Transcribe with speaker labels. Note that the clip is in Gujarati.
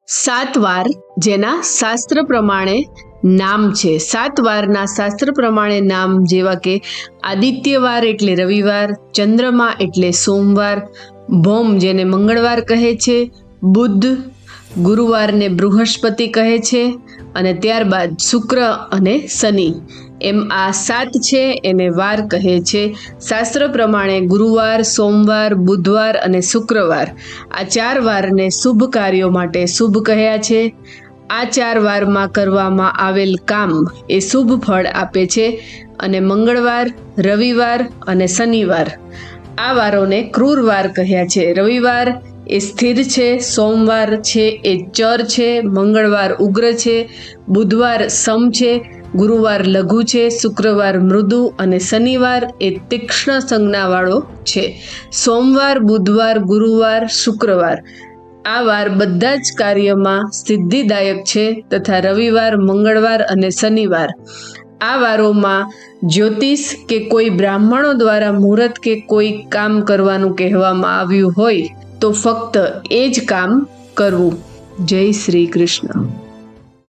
Speaker 1: સાત વાર જેના શાસ્ત્ર પ્રમાણે નામ છે. સાત વારના શાસ્ત્ર પ્રમાણે નામ જેવા કે આદિત્યવાર એટલે રવિવાર, ચંદ્રમા એટલે સોમવાર, ભૌમ જેને મંગળવાર કહે છે, બુધ, ગુરુવારને બૃહસ્પતિ કહે છે અને ત્યારબાદ શુક્ર અને શનિ, એમ આ સાત છે એને વાર કહે છે. શાસ્ત્ર પ્રમાણે ગુરુવાર, સોમવાર, બુધવાર અને શુક્રવાર આ ચાર વારને શુભ કાર્યો માટે શુભ કહ્યા છે. આ ચાર વારમાં કરવામાં આવેલ કામ એ શુભ ફળ આપે છે અને મંગળવાર, રવિવાર અને શનિવાર આ વારોને ક્રૂર વાર કહ્યા છે. રવિવાર એ સ્થિર છે, સોમવાર છે એ ચર છે, મંગળવાર ઉગ્ર છે, બુધવાર સમ છે, ગુરુવાર લઘુ છે, શુક્રવાર મૃદુ અને શનિવાર એ તીક્ષ્ણ સંજ્ઞાવાળો છે. સોમવાર, બુધવાર, ગુરુવાર, શુક્રવાર આ વાર બધા જ કાર્યમાં સિદ્ધિદાયક છે તથા રવિવાર, મંગળવાર અને શનિવાર આ વારોમાં જ્યોતિષ કે કોઈ બ્રાહ્મણો દ્વારા મુહૂર્ત કે કોઈ કામ કરવાનું કહેવામાં આવ્યું હોય તો ફક્ત એ જ કામ કરવું. જય શ્રી કૃષ્ણ.